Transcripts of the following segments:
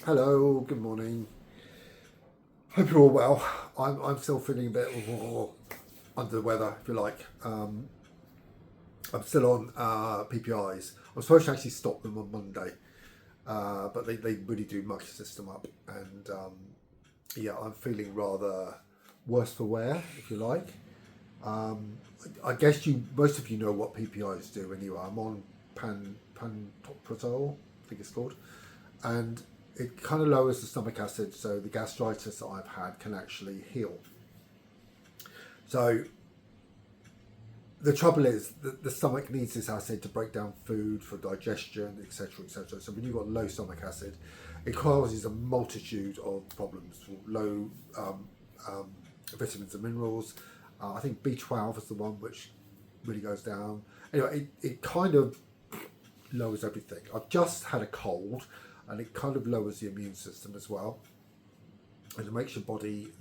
Hello, good morning. Hope you're all well. I'm still feeling a bit under the weather, if you like. I'm still on PPIs. I'm supposed to actually stop them on Monday, but they really do muck your system up. And yeah, I'm feeling rather worse for wear, if you like. I guess most of you know what PPIs do anyway. I'm on pantoprazole, I think it's called, and it kind of lowers the stomach acid, so the gastritis that I've had can actually heal. So the trouble is that the stomach needs this acid to break down food for digestion, etc., etc. So when you've got low stomach acid, it causes a multitude of problems. Low vitamins and minerals. I think B12 is the one which really goes down. Anyway, it kind of lowers everything. I've just had a cold, and it kind of lowers the immune system as well, and it makes your body.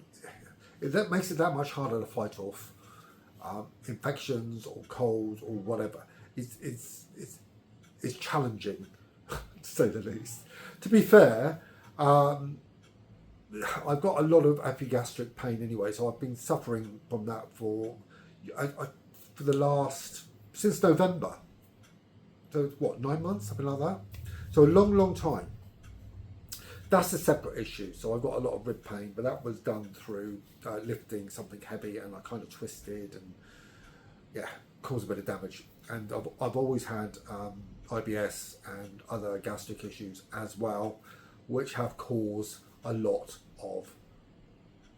That makes it that much harder to fight off infections or colds or whatever. It's challenging, to say the least. To be fair, I've got a lot of epigastric pain anyway, so I've been suffering from that for the last since November. So what, 9 months, something like that. So a long time. That's a separate issue. So I've got a lot of rib pain, but that was done through lifting something heavy, and I kind of twisted and yeah, caused a bit of damage. And I've always had IBS and other gastric issues as well, which have caused a lot of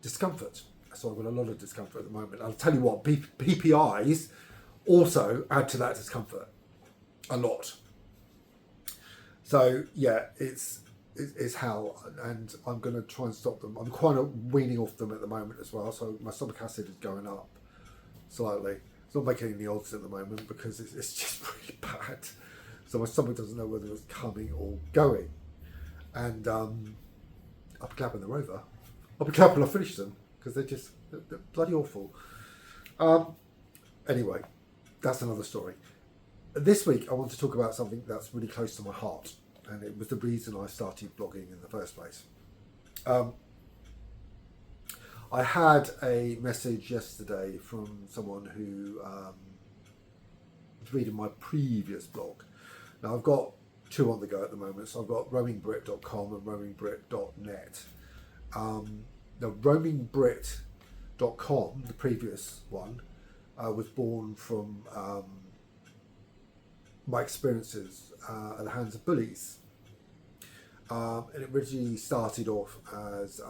discomfort. So I've got a lot of discomfort at the moment. I'll tell you what, PPIs also add to that discomfort a lot. So yeah, it's hell, and I'm going to try and stop them. I'm kind of weaning off them at the moment as well, so my stomach acid is going up slightly. It's not making any odds at the moment because it's just really bad. So my stomach doesn't know whether it's coming or going. And I'll be glad when they're over. I'll be glad when I finish them because they're bloody awful. Anyway, that's another story. This week I want to talk about something that's really close to my heart, and it was the reason I started blogging in the first place. I had a message yesterday from someone who was reading my previous blog. Now I've got two on the go at the moment, so I've got roamingbrit.com and roamingbrit.net. The roamingbrit.com, the previous one, was born from my experiences at the hands of bullies. And it originally started off as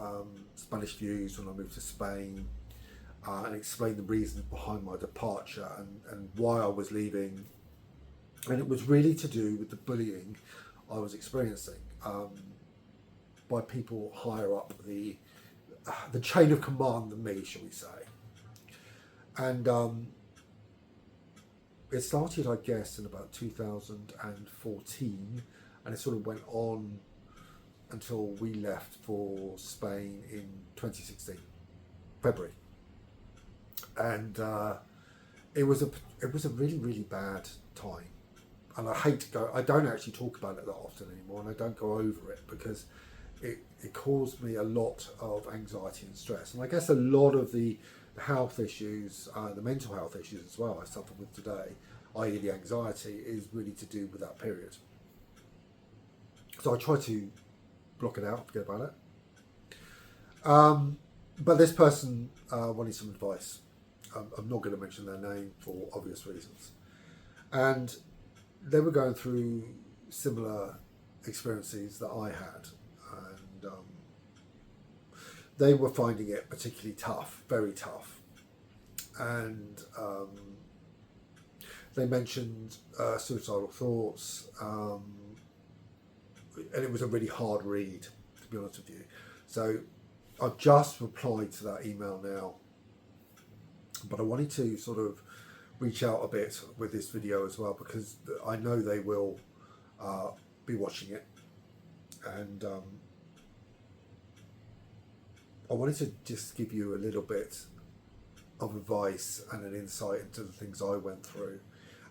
Spanish views when I moved to Spain, and explained the reasons behind my departure and why I was leaving. And it was really to do with the bullying I was experiencing by people higher up the chain of command than me, shall we say. And it started, I guess, in about 2014, and it sort of went on until we left for Spain in 2016, February. And it was a really bad time, and I don't actually talk about it that often anymore, and I don't go over it because it caused me a lot of anxiety and stress, and I guess a lot of the health issues, the mental health issues as well I suffer with today, i.e. the anxiety, is really to do with that period. So I try to block it out, forget about it. But this person wanted some advice. I'm not going to mention their name for obvious reasons. And they were going through similar experiences that I had. And they were finding it particularly tough, very tough. And they mentioned suicidal thoughts, and it was a really hard read, to be honest with you. So I've just replied to that email now, but I wanted to sort of reach out a bit with this video as well, because I know they will be watching it, and I wanted to just give you a little bit of advice and an insight into the things I went through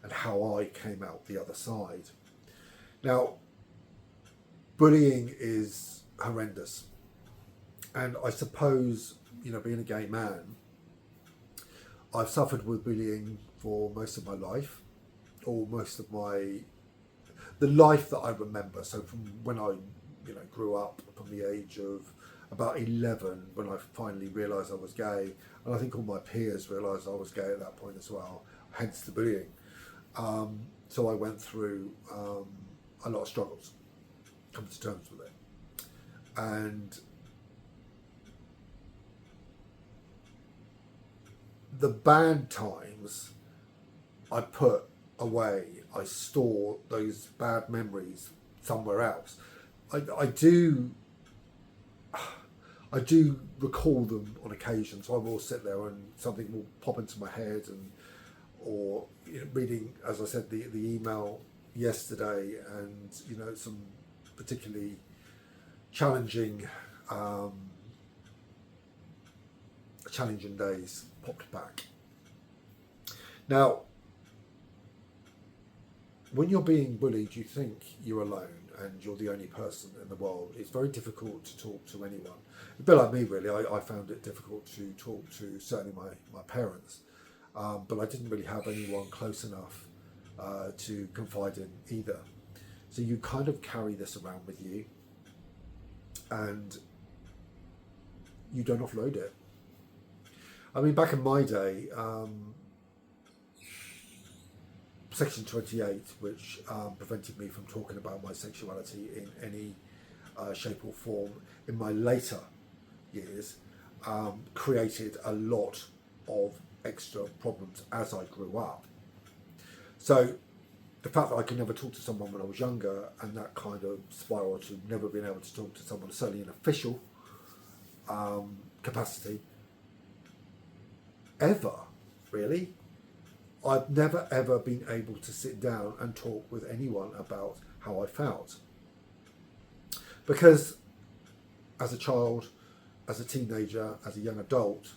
and how I came out the other side. Now, bullying is horrendous. And I suppose, being a gay man, I've suffered with bullying for most of my life, or most of the life that I remember. So from when I, grew up, from the age of about 11, when I finally realised I was gay, and I think all my peers realised I was gay at that point as well, hence the bullying. So I went through a lot of struggles, come to terms with it. And the bad times I put away. I store those bad memories somewhere else. I do recall them on occasion. So I will sit there and something will pop into my head, or reading, as I said, the email yesterday, and some particularly challenging days popped back. Now, when you're being bullied, you think you're alone and you're the only person in the world. It's very difficult to talk to anyone. A bit like me, really. I found it difficult to talk to certainly my parents, but I didn't really have anyone close enough to confide in either. So you kind of carry this around with you, and you don't offload it. I mean, back in my day, Section 28, which prevented me from talking about my sexuality in any shape or form in my later years, created a lot of extra problems as I grew up. So the fact that I could never talk to someone when I was younger, and that kind of spiral to never being able to talk to someone, certainly in official capacity, ever, really. I've never ever been able to sit down and talk with anyone about how I felt. Because as a child, as a teenager, as a young adult,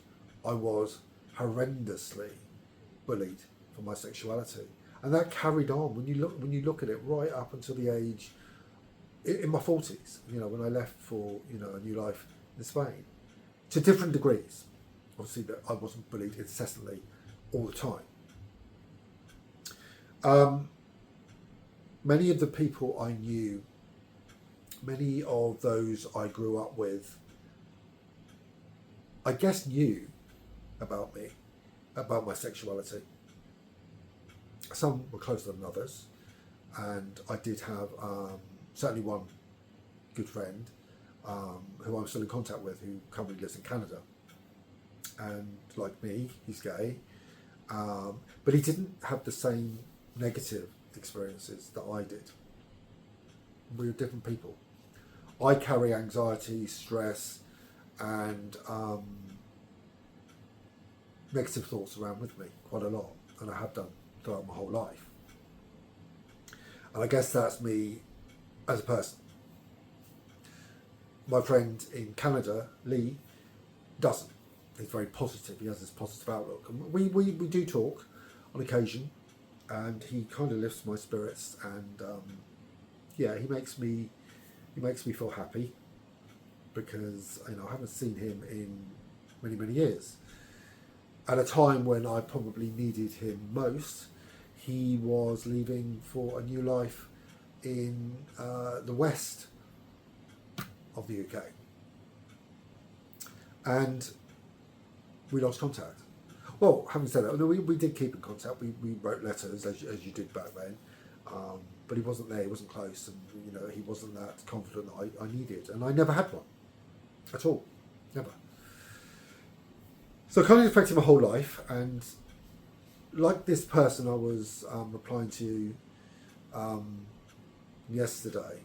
I was horrendously bullied for my sexuality. And that carried on when you look at it right up until the age, in my 40s, when I left for, a new life in Spain, to different degrees. Obviously, that I wasn't bullied incessantly all the time. Many of the people I knew, many of those I grew up with, I guess knew about me, about my sexuality. Some were closer than others, and I did have certainly one good friend who I'm still in contact with, who currently lives in Canada. And like me, he's gay, but he didn't have the same negative experiences that I did. We were different people. I carry anxiety, stress, and negative thoughts around with me quite a lot, and I have done throughout my whole life. And I guess that's me as a person. My friend in Canada, Lee, doesn't. He's very positive. He has this positive outlook, and we do talk on occasion, and he kind of lifts my spirits, and he makes me feel happy, because I haven't seen him in many years. At a time when I probably needed him most, he was leaving for a new life in the west of the UK, and we lost contact. Well, having said that, we did keep in contact. We wrote letters, as you did back then, but he wasn't there. He wasn't close, and he wasn't that confident that I needed, and I never had one at all, never. So it kind of affected my whole life, and like this person I was replying to yesterday,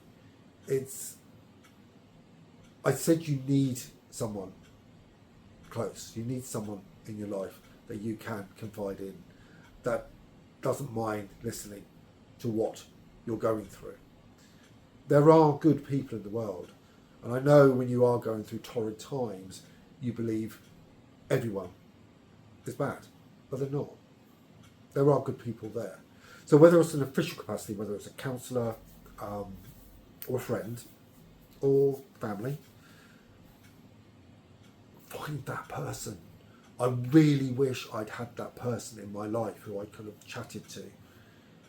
I said you need someone close. You need someone in your life that you can confide in, that doesn't mind listening to what you're going through. There are good people in the world, and I know when you are going through torrid times, you believe everyone is bad, but they're not. There are good people there. So whether it's an official capacity, whether it's a counsellor or a friend, or family, find that person. I really wish I'd had that person in my life who I could have chatted to,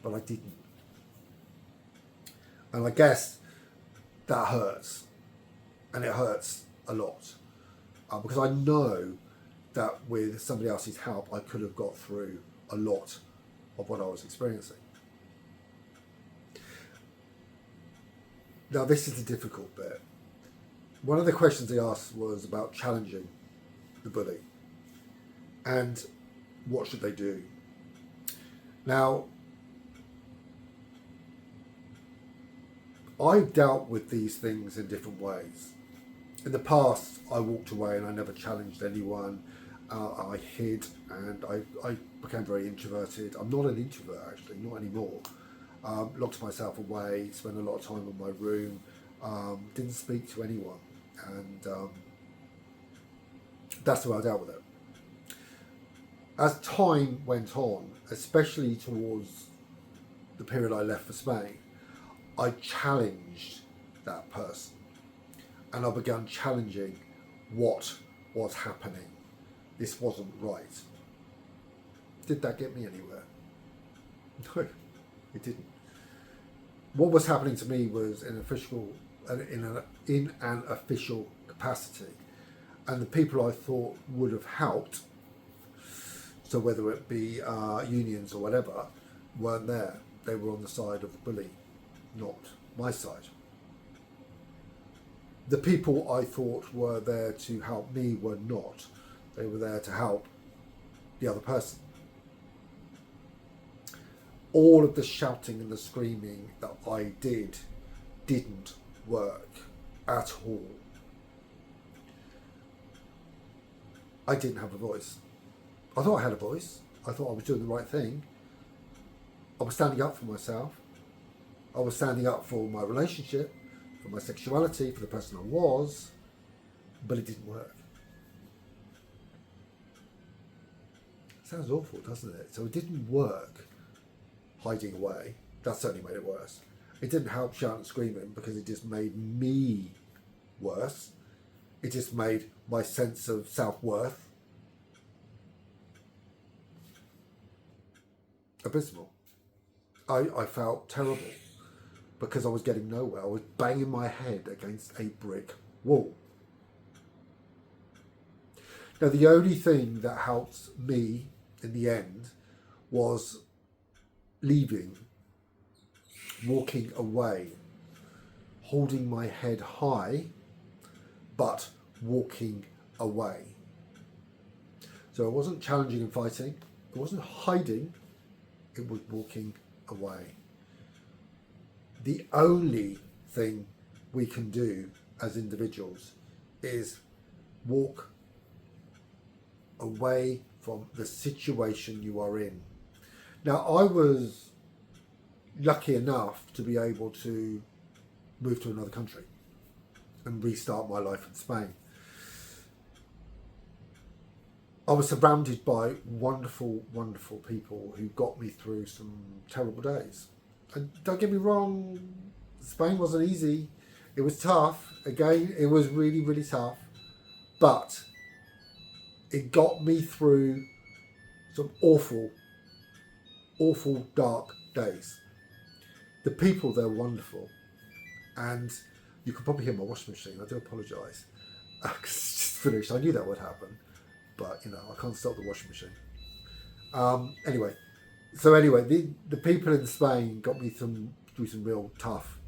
but I didn't. And I guess that hurts, and it hurts a lot, because I know that with somebody else's help I could have got through a lot of what I was experiencing. Now this is the difficult bit. One of the questions they asked was about challenging the bully and what should they do. Now, I've dealt with these things in different ways. In the past, I walked away and I never challenged anyone. I hid and I became very introverted. I'm not an introvert, actually, not anymore. Locked myself away, spent a lot of time in my room, didn't speak to anyone, and that's the way I dealt with it. As time went on, especially towards the period I left for Spain, I challenged that person, and I began challenging what was happening. This wasn't right. Did that get me anywhere? No, it didn't. What was happening to me was in an official capacity, and the people I thought would have helped, so whether it be unions or whatever, weren't there. They were on the side of the bully, not my side. The people I thought were there to help me were not. They were there to help the other person. All of the shouting and the screaming that I didn't work at all. I didn't have a voice. I thought I had a voice. I thought I was doing the right thing. I was standing up for myself. I was standing up for my relationship, for my sexuality, for the person I was, but it didn't work. Sounds awful, doesn't it? So it didn't work hiding away. That certainly made it worse. It didn't help shouting and screaming because it just made me worse. It just made my sense of self-worth abysmal. I felt terrible because I was getting nowhere. I was banging my head against a brick wall. Now, the only thing that helped me in the end was leaving, walking away, holding my head high, but walking away. So it wasn't challenging and fighting, it wasn't hiding, it was walking away. The only thing we can do as individuals is walk away from the situation you are in. Now, I was lucky enough to be able to move to another country and restart my life in Spain. I was surrounded by wonderful, wonderful people who got me through some terrible days. And don't get me wrong, Spain wasn't easy. It was tough. Again, it was really, really tough. But it got me through some awful, awful dark days. The people there were wonderful. And you can probably hear my washing machine. I do apologise. Because it's just finished. I knew that would happen. But, I can't stop the washing machine. Anyway, the people in Spain got me through some real tough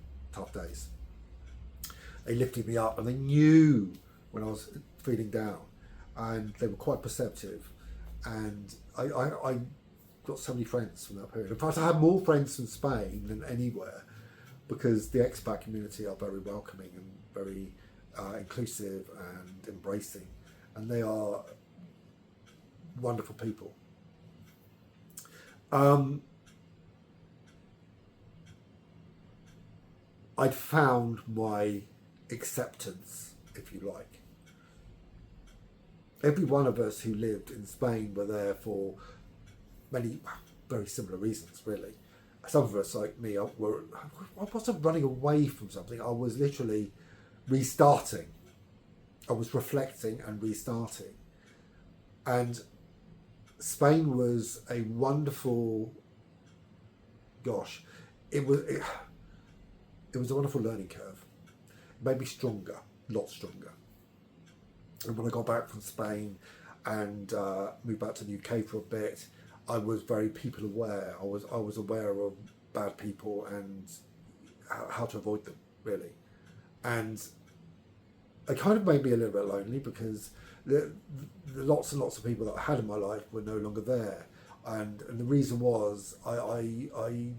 days. They lifted me up and they knew when I was feeling down. And they were quite perceptive. And I got so many friends from that period. In fact, I had more friends from Spain than anywhere because the expat community are very welcoming and very inclusive and embracing. And they are wonderful people. I'd found my acceptance, if you like. Every one of us who lived in Spain were there for many very similar reasons, really. Some of us, like me, I wasn't running away from something. I was literally restarting. I was reflecting and restarting. And Spain was a wonderful, it was a wonderful learning curve. It made me stronger, a lot stronger. And when I got back from Spain and moved back to the UK for a bit, I was very people aware. I was aware of bad people and how to avoid them, really. And it kind of made me a little bit lonely because the lots and lots of people that I had in my life were no longer there. And the reason was I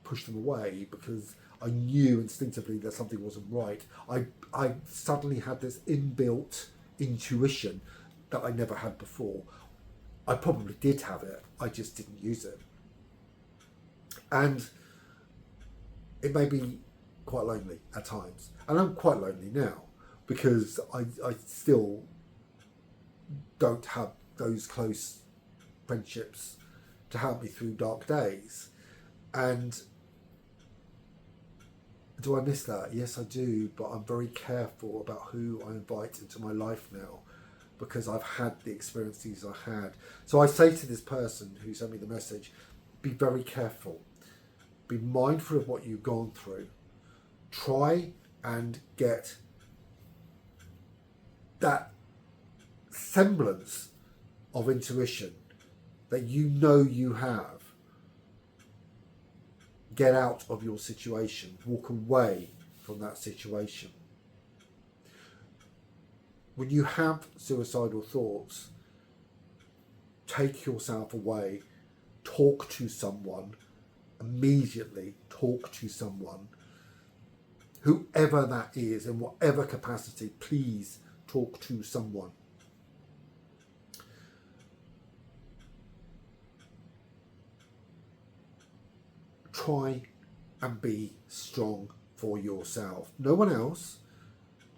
pushed them away because I knew instinctively that something wasn't right. I suddenly had this inbuilt intuition that I never had before. I probably did have it, I just didn't use it. And it made me quite lonely at times. And I'm quite lonely now because I still don't have those close friendships to help me through dark days. And do I miss that? Yes, I do, but I'm very careful about who I invite into my life now because I've had the experiences I had. So I say to this person who sent me the message, be very careful. Be mindful of what you've gone through. Try and get that semblance of intuition that you know you have. Get out of your situation. Walk away from that situation. When you have suicidal thoughts, take yourself away. Talk to someone. Immediately talk to someone. Whoever that is, in whatever capacity, please talk to someone. Try and be strong for yourself. No one else,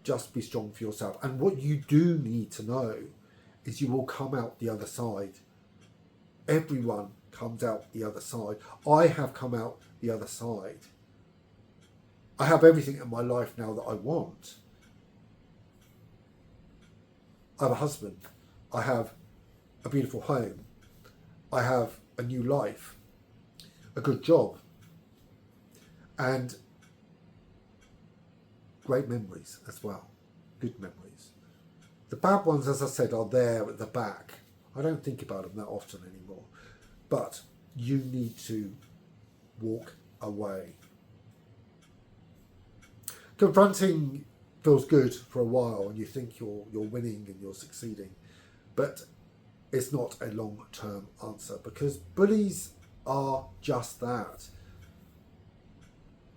just be strong for yourself. And what you do need to know is you will come out the other side. Everyone comes out the other side. I have come out the other side. I have everything in my life now that I want. I have a husband. I have a beautiful home. I have a new life, a good job, and great memories as well. Good memories. The bad ones, as I said, are there at the back. I don't think about them that often anymore. But you need to walk away. Confronting feels good for a while and you think you're winning and you're succeeding. But it's not a long-term answer because bullies are just that.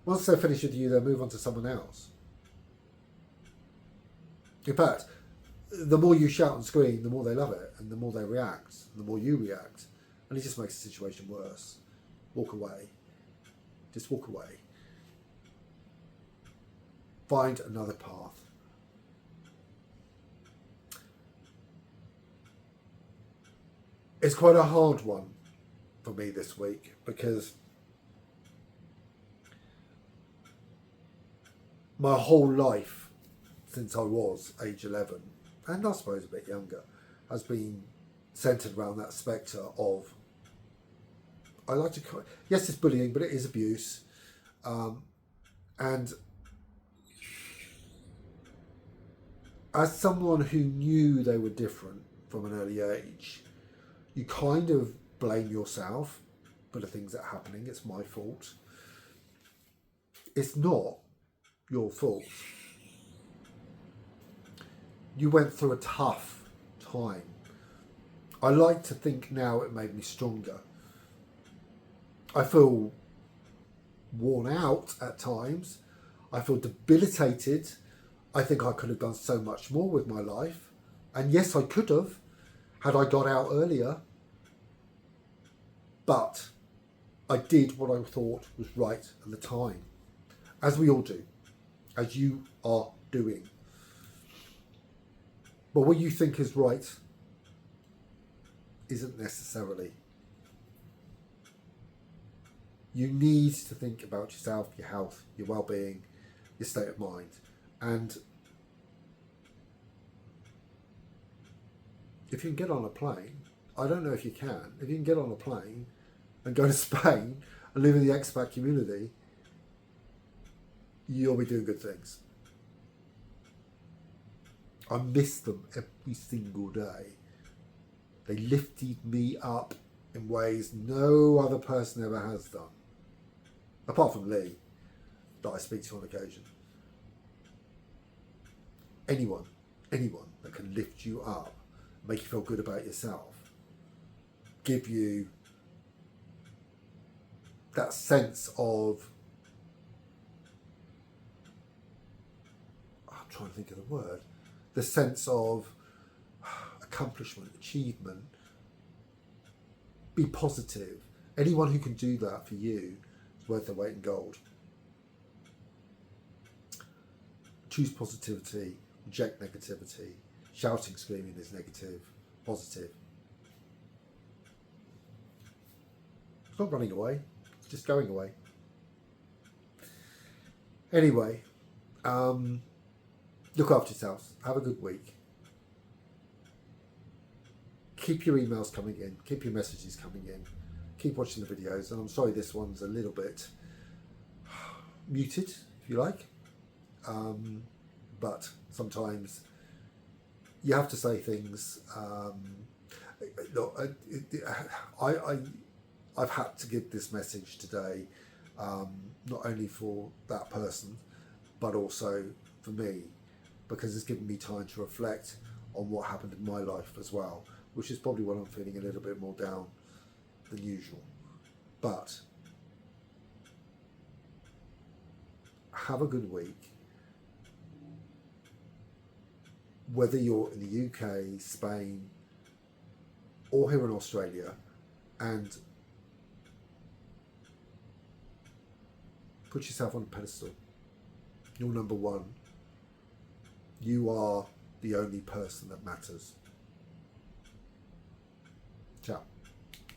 Once they're finished with you, they'll move on to someone else. In fact, the more you shout and scream, the more they love it, and the more they react, and the more you react, and it just makes the situation worse. Walk away. Just walk away. Find another path. It's quite a hard one for me this week because my whole life since I was age 11, and I suppose a bit younger, has been centred around that spectre of, I like to call it, yes, it's bullying, but it is abuse. And as someone who knew they were different from an early age, you kind of blame yourself for the things that are happening. It's my fault. It's not your fault. You went through a tough time. I like to think now it made me stronger. I feel worn out at times. I feel debilitated. I think I could have done so much more with my life. And yes, I could have, had I got out earlier. But I did what I thought was right at the time. As we all do. As you are doing. But what you think is right isn't necessarily. You need to think about yourself, your health, your well-being, your state of mind. And if you can get on a plane, I don't know if you can, if you can get on a plane and go to Spain and live in the expat community, you'll be doing good things. I miss them every single day. They lifted me up in ways no other person ever has done. Apart from Lee, that I speak to on occasion. Anyone that can lift you up, make you feel good about yourself, give you that sense of, I'm trying to think of the word, the sense of accomplishment, achievement, be positive. Anyone who can do that for you is worth their weight in gold. Choose positivity, reject negativity. Shouting, screaming is negative, positive. It's not running away, it's just going away. Anyway, look after yourselves. Have a good week. Keep your emails coming in. Keep your messages coming in. Keep watching the videos. And I'm sorry this one's a little bit muted, if you like. But sometimes you have to say things. Look, I've had to give this message today, not only for that person, but also for me, because it's given me time to reflect on what happened in my life as well, which is probably when I'm feeling a little bit more down than usual. But have a good week. Whether you're in the UK, Spain, or here in Australia, and put yourself on a pedestal. You're number one. You are the only person that matters. Ciao.